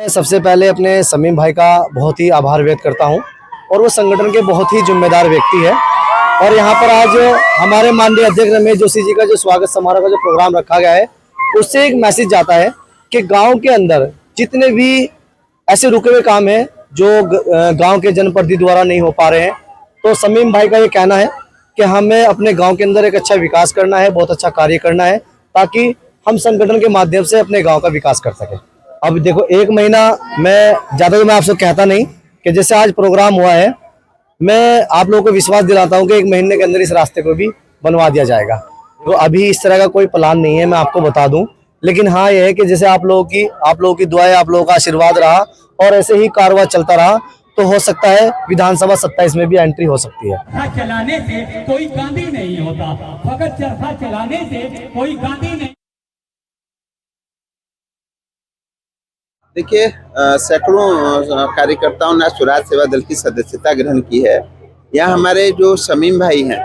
मैं सबसे पहले अपने समीम भाई का बहुत ही आभार व्यक्त करता हूं और वो संगठन के बहुत ही जिम्मेदार व्यक्ति है। और यहाँ पर आज हमारे माननीय अध्यक्ष रमेश जोशी जी का जो स्वागत समारोह का जो प्रोग्राम रखा गया है, उससे एक मैसेज जाता है कि गांव के अंदर जितने भी ऐसे रुके हुए काम हैं जो गांव के जनप्रतिनिधि द्वारा नहीं हो पा रहे हैं, तो समीम भाई का ये कहना है कि हमें अपने गांव के अंदर एक अच्छा विकास करना है, बहुत अच्छा कार्य करना है, ताकि हम संगठन के माध्यम से अपने गांव का विकास कर सकें। अब देखो, एक महीना मैं ज़्यादा तो मैं आपसे कहता नहीं कि जैसे आज प्रोग्राम हुआ है, मैं आप लोगों को विश्वास दिलाता हूं कि एक महीने के अंदर इस रास्ते को भी बनवा दिया जाएगा। तो अभी इस तरह का कोई प्लान नहीं है, मैं आपको बता दूं, लेकिन हाँ यह है कि जैसे आप लोगों की दुआएं, आप लोगों का आशीर्वाद रहा और ऐसे ही कारवां चलता रहा तो हो सकता है विधानसभा 27 में भी एंट्री हो सकती है। चलाने से कोई गांधी नहीं होता, फकत चरखा चलाने से कोई गांधी नहीं। देखिए, सैकड़ों कार्यकर्ताओं ने स्वराज सेवा दल की सदस्यता ग्रहण की है। यहाँ हमारे जो समीम भाई हैं,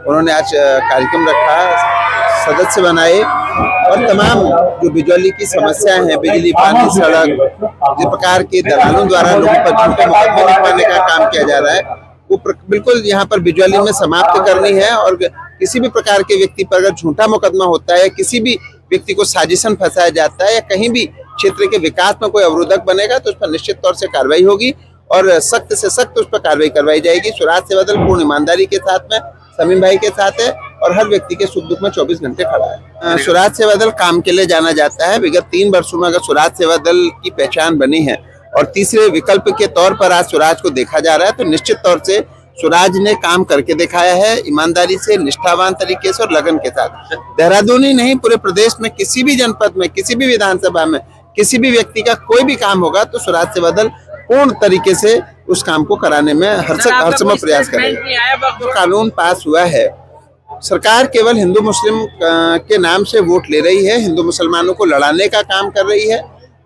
उन्होंने आज कार्यक्रम रखा, सदस्य बनाए और तमाम जो बिजली की समस्याएं हैं, बिजली, पानी, सड़क, जिस प्रकार के दलालों द्वारा लोगों पर झूठे मुकदमे लिखवाने का काम किया जा रहा है, वो बिल्कुल यहाँ पर बिजली में समाप्त करनी है। और किसी भी प्रकार के व्यक्ति पर अगर झूठा मुकदमा होता है, किसी भी व्यक्ति को साजिशन फंसाया जाता है या कहीं भी क्षेत्र के विकास में कोई अवरोधक बनेगा तो उस पर निश्चित तौर से कार्रवाई होगी और सख्त से सख्त उस पर कार्रवाई करवाई जाएगी। स्वराज सेवा दल पूर्ण ईमानदारी के साथ में समीम भाई के साथ है और हर व्यक्ति के सुख दुख में 24 घंटे खड़ा है। स्वराज सेवा दल काम के लिए जाना जाता है। विगत 3 वर्षों में अगर स्वराज सेवा दल की पहचान बनी है और तीसरे विकल्प के तौर पर आज स्वराज को देखा जा रहा है, तो निश्चित तौर से स्वराज ने काम करके दिखाया है, ईमानदारी से, निष्ठावान तरीके से और लगन के साथ। देहरादून ही नहीं, पूरे प्रदेश में किसी भी जनपद में, किसी भी विधानसभा में किसी भी व्यक्ति का कोई भी काम होगा तो स्वराज सेवा दल पूर्ण तरीके से उस काम को कराने में हर समय प्रयास करेगा। जो कानून पास हुआ है, सरकार केवल हिंदू मुस्लिम के नाम से वोट ले रही है, हिंदू मुसलमानों को लड़ाने का काम कर रही है।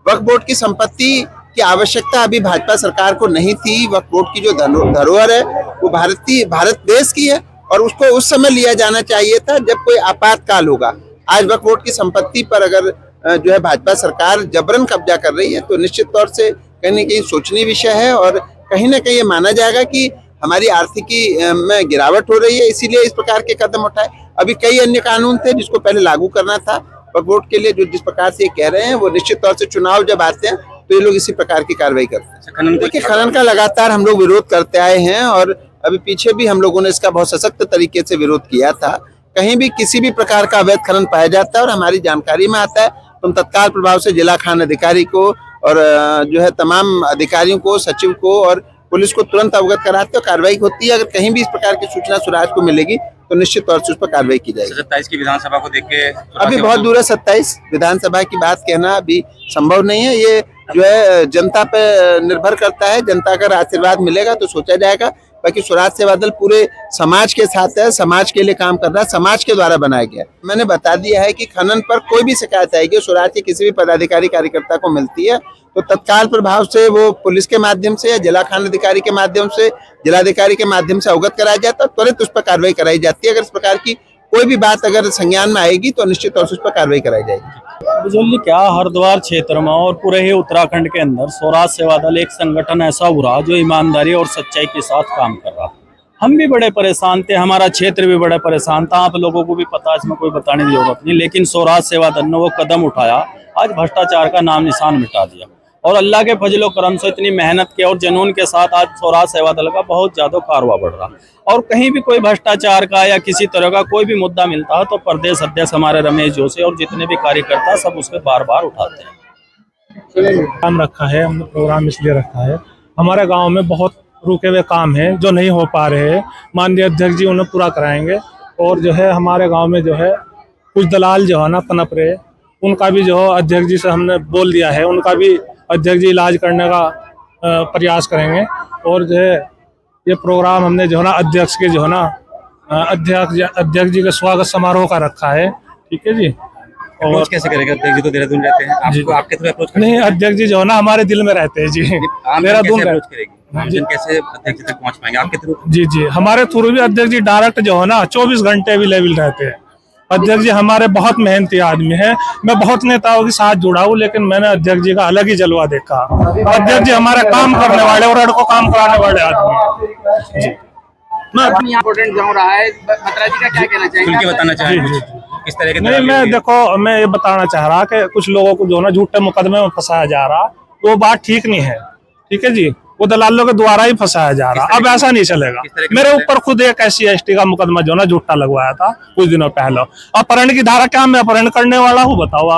वक्फ बोर्ड की संपत्ति की आवश्यकता अभी भाजपा सरकार को नहीं थी। वक्फ बोर्ड की जो धरोहर है वो भारत देश की है और उसको उस समय लिया जाना चाहिए था जब कोई आपातकाल होगा। आज वक्फ बोर्ड की संपत्ति पर अगर जो है भाजपा सरकार जबरन कब्जा कर रही है तो निश्चित तौर से कहीं न कहीं सोचनीय विषय है और कहीं ना कहीं ये माना जाएगा कि हमारी आर्थिकी में गिरावट हो रही है, इसीलिए इस प्रकार के कदम उठाए। अभी कई अन्य कानून थे जिसको पहले लागू करना था वक्फ बोर्ड के लिए, जो जिस प्रकार से ये कह रहे हैं वो निश्चित तौर से चुनाव जब आते हैं तो ये लोग इसी प्रकार की कार्रवाई करते हैं। देखिए, खनन का लगातार हम लोग विरोध करते आए हैं और अभी पीछे भी हम लोगों ने इसका बहुत सशक्त तरीके से विरोध किया था। कहीं भी किसी भी प्रकार का अवैध खनन पाया जाता है और हमारी जानकारी में आता है तो हम तत्काल प्रभाव से जिला खान अधिकारी को और जो है तमाम अधिकारियों को, सचिव को और पुलिस को तुरंत अवगत कराते हैं, कार्रवाई होती है। अगर कहीं भी इस प्रकार की सूचना स्वराज को मिलेगी तो निश्चित तौर से उस पर कार्रवाई की जाएगी। 27 की विधानसभा को देख के अभी बहुत दूर है, 27 विधानसभा की बात कहना अभी संभव नहीं है। ये जो है जनता पे निर्भर करता है, जनता का आशीर्वाद मिलेगा तो सोचा जाएगा। बाकी स्वराज सेवा दल पूरे समाज के साथ है, समाज के लिए काम कर रहा है, समाज के द्वारा बनाया गया। मैंने बता दिया है कि खनन पर कोई भी शिकायत आएगी स्वराज के किसी भी पदाधिकारी कार्यकर्ता को मिलती है तो तत्काल प्रभाव से वो पुलिस के माध्यम से या जिला खान अधिकारी के माध्यम से, जिलाधिकारी के माध्यम से अवगत कराया जाता है, त्वरित उस पर कार्रवाई कराई जाती है। अगर इस प्रकार की कोई भी बात अगर संज्ञान में आएगी तो निश्चित तौर से उस पर कार्रवाई कराई जाएगी। बिजली क्या, हरिद्वार क्षेत्र में और पूरे ही उत्तराखंड के अंदर स्वराज सेवा दल एक संगठन ऐसा उभरा जो ईमानदारी और सच्चाई के साथ काम कर रहा। हम भी बड़े परेशान थे, हमारा क्षेत्र भी बड़े परेशान था, आप लोगों को भी पता, इसमें कोई बताने की जरूरत नहीं। लेकिन स्वराज सेवा दल ने वो कदम उठाया, आज भ्रष्टाचार का नाम निशान मिटा दिया और अल्लाह के फजलो करम से इतनी मेहनत के और जुनून के साथ आज स्वराज सेवा दल का बहुत ज्यादा कारवा बढ़ रहा। और कहीं भी कोई भ्रष्टाचार का या किसी तरह का कोई भी मुद्दा मिलता है तो प्रदेश अध्यक्ष हमारे रमेश जोशी और जितने भी कार्यकर्ता सब उसके बार बार उठाते हैं। काम रखा है हमने, प्रोग्राम इसलिए रखा है, हमारे गांव में बहुत रुके हुए काम हैं जो नहीं हो पा रहे हैं, माननीय अध्यक्ष जी उन्हें पूरा कराएंगे। और जो है हमारे गांव में जो है कुछ दलाल जो है ना पनप रहे, उनका भी जो है अध्यक्ष जी से हमने बोल दिया है, उनका भी अध्यक्ष जी इलाज करने का प्रयास करेंगे। और जो है ये प्रोग्राम हमने जो है ना अध्यक्ष के जो है ना अध्यक्ष जी के स्वागत समारोह का रखा है, ठीक है जी। और कैसे करेगा अध्यक्ष जी? तो देहरादून रहते हैं, आपको आपके थ्रू अप्रोच नहीं, अध्यक्ष जी जो है ना हमारे दिल में रहते हैं जी, देहरादून करेगी कैसे अध्यक्ष तक पहुंच पाएंगे आपके थ्रू? जी, हमारे थ्रू भी अध्यक्ष जी डायरेक्ट जो है ना 24 घंटे अवेलेबल रहते हैं, अध्यक्ष जी हमारे बहुत मेहनती आदमी हैं। मैं बहुत नेताओं के साथ जुड़ा हूँ, लेकिन मैंने अध्यक्ष जी का अलग ही जलवा देखा। अध्यक्ष जी हमारे काम करने वाले और को काम कराने वाले आदमी हैं। इम्पोर्टेंट गाँव रहा है, बत्रा जी का क्या कहना खुल के चाहेंगे? बताना चाहेंगे किस तरह के नहीं, मैं देखो, मैं ये बताना चाह रहा कि कुछ लोगों को जो ना झूठे मुकदमे में फंसाया जा रहा, वो बात ठीक नहीं है। ठीक है जी, वो दलालों के द्वारा ही फंसाया जा रहा। अब ऐसा नहीं चलेगा। मेरे ऊपर खुद एक SC/ST का मुकदमा जो ना झूठा लगवाया था कुछ दिनों पहले। अपहरण की धारा, क्या मैं अपहरण करने वाला हूँ? बताओ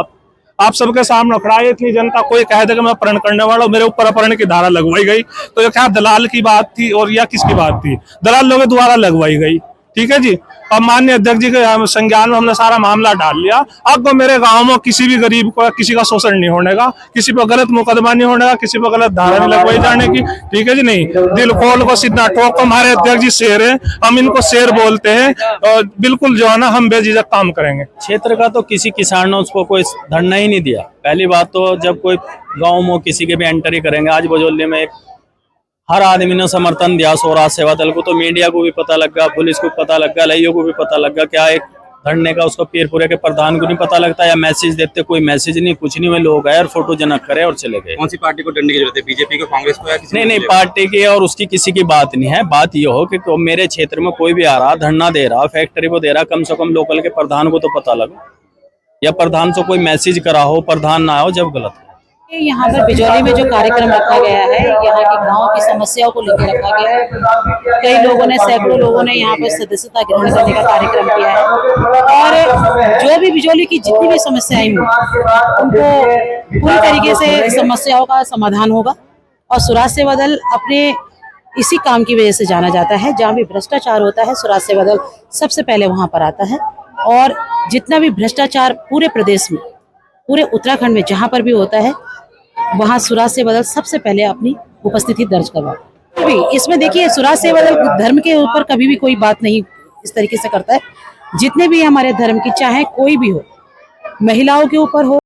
आप सबके सामने खड़ा है, इतनी जनता, कोई कह दे कि मैं अपहरण करने वाला हूँ, मेरे ऊपर अपहरण की धारा लगवाई गई, तो ये क्या दलाल की बात थी और या किसकी बात थी? दलालों के द्वारा लगवाई गई। ठीक है जी। अब माननीय अध्यक्ष जी के संज्ञान में हमने सारा मामला डाल लिया। अब तो मेरे गांव में किसी भी गरीब को किसी का शोषण नहीं होने का, किसी पर गलत मुकदमा नहीं होने का, किसी पर गलत धारा नहीं लगवाई जाने की। ठीक है जी। नहीं, दिल खोल को सीधा ठोक को, हमारे अध्यक्ष जी शेर है, हम इनको शेर बोलते हैं और बिल्कुल जो है ना हम बेझिझक काम करेंगे। क्षेत्र का तो किसी किसान ने उसको कोई धरना ही नहीं दिया। पहली बात तो जब कोई गाँव में किसी के भी एंट्री करेंगे, आज बजौली में हर आदमी ने समर्थन दिया स्वराज सेवा दल को, तो मीडिया को भी पता लग गया, पुलिस को पता लग गया, लइयों को भी पता लग गया। क्या एक धरने का उसको पीरपुरे के प्रधान को नहीं पता लगता, या मैसेज देते? कोई मैसेज नहीं, कुछ नहीं, वे लोग आए और फोटो जनक करे और चले गए। कौन सी पार्टी को डंडे की जरूरत है? बीजेपी को, कांग्रेस को, या किसी नहीं, पार्टी की और उसकी किसी की बात नहीं है। बात ये हो कि मेरे क्षेत्र में कोई भी आ रहा, धरना दे रहा, फैक्ट्री को दे रहा, कम से कम लोकल के प्रधान को तो पता लगे, या प्रधान से कोई मैसेज करा हो, प्रधान ना हो जब गलत। यहाँ पर बिजौली में जो कार्यक्रम रखा गया है, यहाँ के गांव की समस्याओं को लेकर रखा गया है। कई लोगों ने, सैकड़ों लोगों ने यहाँ पर सदस्यता ग्रहण करने का कार्यक्रम किया है, और जो भी बिजौली की जितनी भी समस्याएं हुई उनको पूरी तरीके से समस्याओं का समाधान होगा। और स्वराज सेवा दल अपने इसी काम की वजह से जाना जाता है। जहाँ भी भ्रष्टाचार होता है, स्वराज सेवा दल सबसे पहले वहाँ पर आता है। और जितना भी भ्रष्टाचार पूरे प्रदेश में, पूरे उत्तराखंड में जहाँ पर भी होता है, वहाँ स्वराज सेवा दल सबसे पहले अपनी उपस्थिति दर्ज करवाता है। इसमें देखिए, स्वराज सेवा दल धर्म के ऊपर कभी भी कोई बात नहीं इस तरीके से करता है। जितने भी हमारे धर्म की, चाहे कोई भी हो, महिलाओं के ऊपर हो,